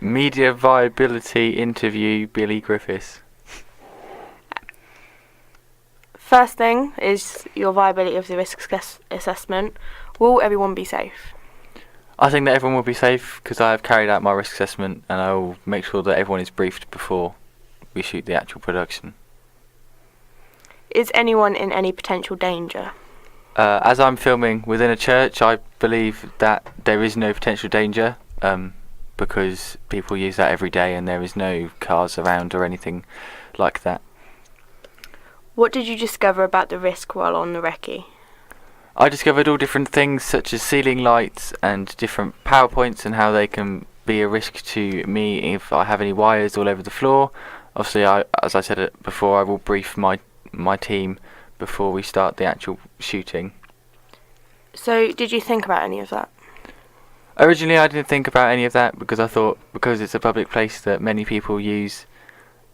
Media viability interview Billy Griffiths. First thing is your viability of the risk assessment. Will everyone be safe? I think that everyone will be safe because I have carried out my risk assessment and I will make sure that everyone is briefed before we shoot the actual production. Is anyone in any potential danger? As I'm filming within a church, I believe that there is no potential danger because people use that every day and there is no cars around or anything like that. What did you discover about the risk while on the recce? I discovered all different things such as ceiling lights and different power points and how they can be a risk to me if I have any wires all over the floor. Obviously, as I said it before, I will brief my team before we start the actual shooting. So, did you think about any of that? Originally, I didn't think about any of that because I thought because it's a public place that many people use,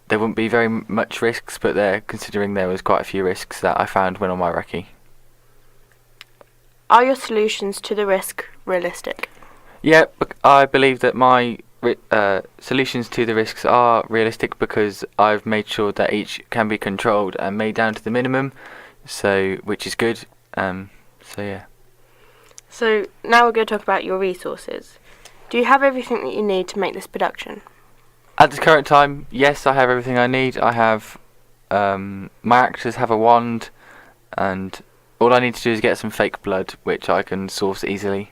there wouldn't be very much risks, but considering there was quite a few risks that I found when on my recce. Are your solutions to the risk realistic? Yeah, I believe that my solutions to the risks are realistic because I've made sure that each can be controlled and made down to the minimum, which is good. Yeah. So now we're going to talk about your resources. Do you have everything that you need to make this production? At this current time, yes, I have everything I need. I have my actors have a wand, and all I need to do is get some fake blood, which I can source easily.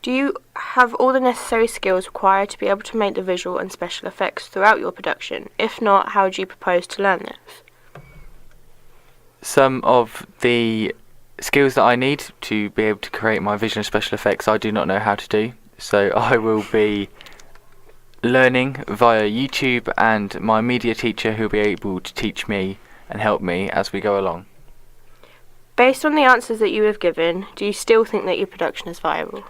Do you have all the necessary skills required to be able to make the visual and special effects throughout your production? If not, how do you propose to learn this? Some of the skills that I need to be able to create my visual and special effects I do not know how to do, so I will be learning via YouTube and my media teacher who will be able to teach me and help me as we go along. Based on the answers that you have given, do you still think that your production is viable?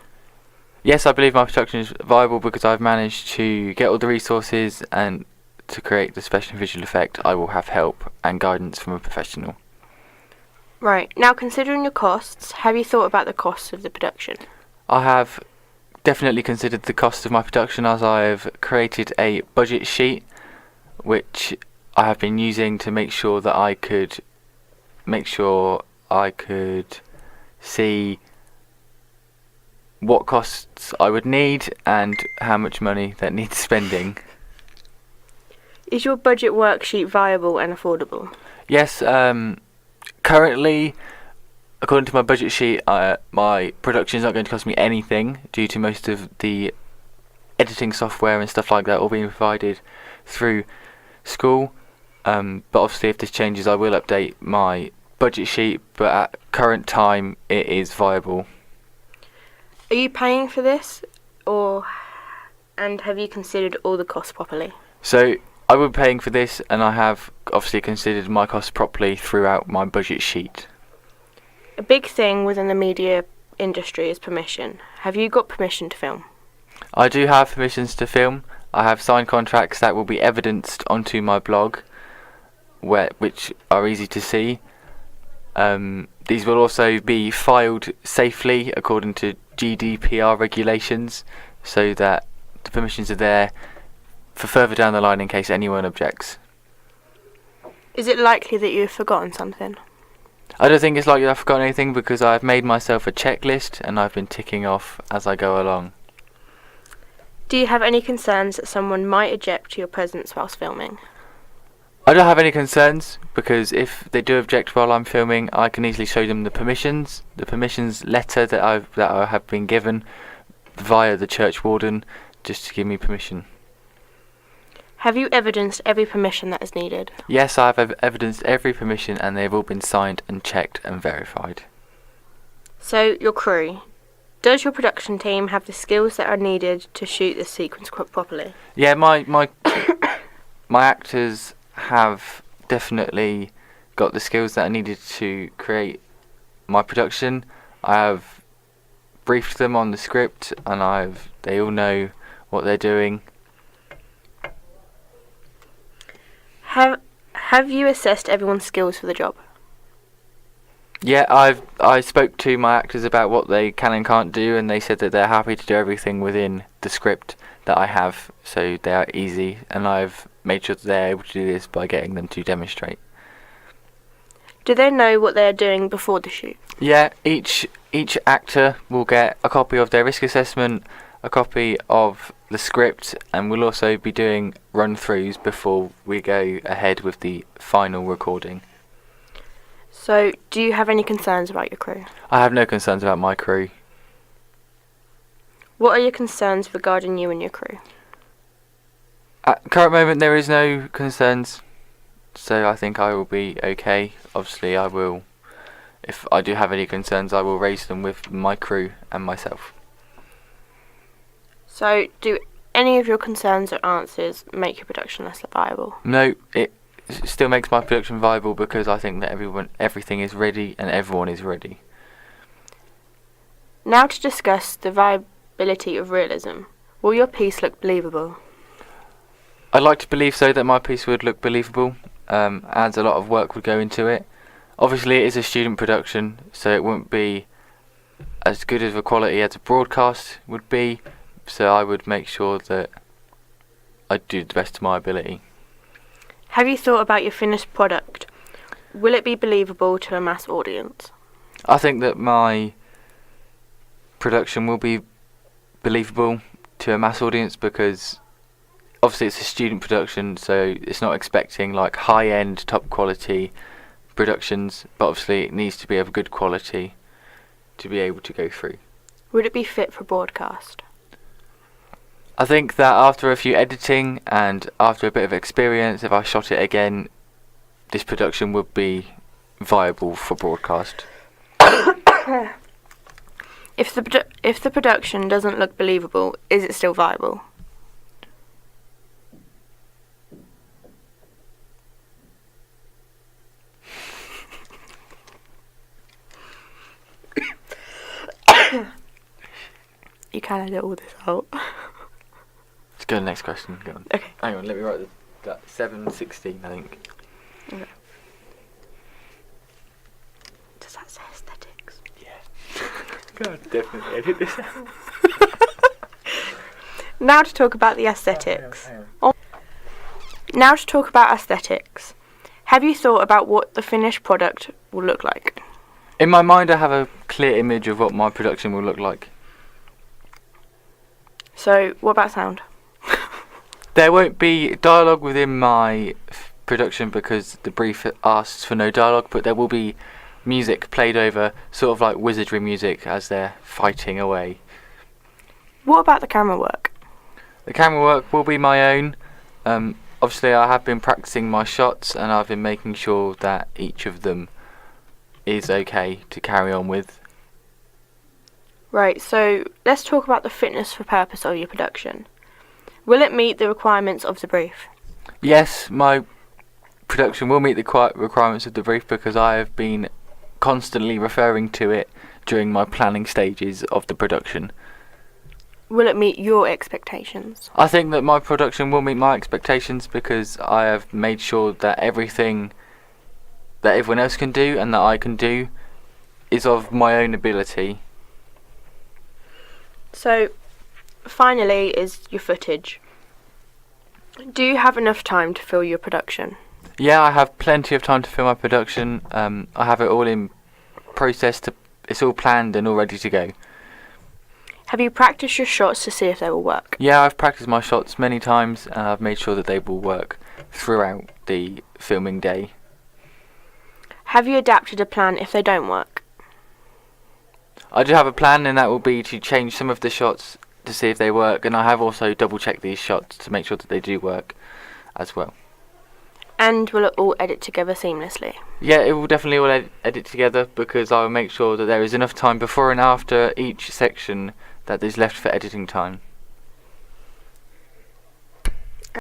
Yes, I believe my production is viable because I've managed to get all the resources, and to create the special and visual effect I will have help and guidance from a professional. Right, now considering your costs, have you thought about the costs of the production? I have definitely considered the cost of my production as I have created a budget sheet which I have been using to make sure that I could see what costs I would need and how much money that needs spending. Is your budget worksheet viable and affordable? Yes, currently, according to my budget sheet, my production is not going to cost me anything due to most of the editing software and stuff like that all being provided through school. But obviously if this changes I will update my budget sheet, but at current time it is viable. Are you paying for this, and have you considered all the costs properly? So I will be paying for this, and I have obviously considered my costs properly throughout my budget sheet. A big thing within the media industry is permission. Have you got permission to film? I do have permissions to film. I have signed contracts that will be evidenced onto my blog, which are easy to see. These will also be filed safely according to GDPR regulations, so that the permissions are there for further down the line in case anyone objects. Is it likely that you've forgotten something? I don't think it's likely I've forgotten anything because I've made myself a checklist and I've been ticking off as I go along. Do you have any concerns that someone might object to your presence whilst filming? I don't have any concerns because if they do object while I'm filming, I can easily show them the permissions letter that I have been given via the church warden just to give me permission. Have you evidenced every permission that is needed? Yes, I have evidenced every permission and they've all been signed and checked and verified. So, your crew. Does your production team have the skills that are needed to shoot this sequence properly? Yeah, my my actors have definitely got the skills that are needed to create my production. I have briefed them on the script and they all know what they're doing. Have you assessed everyone's skills for the job? Yeah, I spoke to my actors about what they can and can't do, and they said that they're happy to do everything within the script that I have, so they are easy, and I've made sure that they're able to do this by getting them to demonstrate. Do they know what they're doing before the shoot? Yeah, each actor will get a copy of their risk assessment, a copy of the script, and we'll also be doing run-throughs before we go ahead with the final recording. So, do you have any concerns about your crew? I have no concerns about my crew. What are your concerns regarding you and your crew? At the current moment, there is no concerns, so I think I will be okay. Obviously, I will. If I do have any concerns, I will raise them with my crew and myself. So, do any of your concerns or answers make your production less viable? No, it still makes my production viable because I think that everything is ready and everyone is ready. Now to discuss the viability of realism. Will your piece look believable? I'd like to believe so, that my piece would look believable, as a lot of work would go into it. Obviously it is a student production, so it won't be as good of a quality as a broadcast would be, so I would make sure that I do the best of my ability. Have you thought about your finished product? Will it be believable to a mass audience? I think that my production will be believable to a mass audience because obviously it's a student production, so it's not expecting like high-end, top quality productions, but obviously it needs to be of good quality to be able to go through. Would it be fit for broadcast? I think that after a few editing and after a bit of experience, if I shot it again, this production would be viable for broadcast. If the production doesn't look believable, is it still viable? You can edit all this out. Let's go to the next question. Go on. Okay. Hang on, let me write that 7:16, I think. Okay. Does that say aesthetics? Yeah. God, definitely edit this out. Now to talk about the aesthetics. Hang on. Now to talk about aesthetics. Have you thought about what the finished product will look like? In my mind, I have a clear image of what my production will look like. So, what about sound? There won't be dialogue within my production because the brief asks for no dialogue, but there will be music played over, sort of like wizardry music as they're fighting away. What about the camera work? The camera work will be my own. Obviously, I have been practicing my shots and I've been making sure that each of them is okay to carry on with. Right, so let's talk about the fitness for purpose of your production. Will it meet the requirements of the brief? Yes, my production will meet the requirements of the brief because I have been constantly referring to it during my planning stages of the production. Will it meet your expectations? I think that my production will meet my expectations because I have made sure that everything that everyone else can do and that I can do is of my own ability. So, finally is your footage. Do you have enough time to fill your production? Yeah, I have plenty of time to film my production. I have it all in process. It's all planned and all ready to go. Have you practiced your shots to see if they will work? Yeah, I've practiced my shots many times and I've made sure that they will work throughout the filming day. Have you adapted a plan if they don't work? I do have a plan, and that will be to change some of the shots to see if they work, and I have also double checked these shots to make sure that they do work as well. And will it all edit together seamlessly? Yeah, it will definitely all edit together because I will make sure that there is enough time before and after each section that is left for editing time.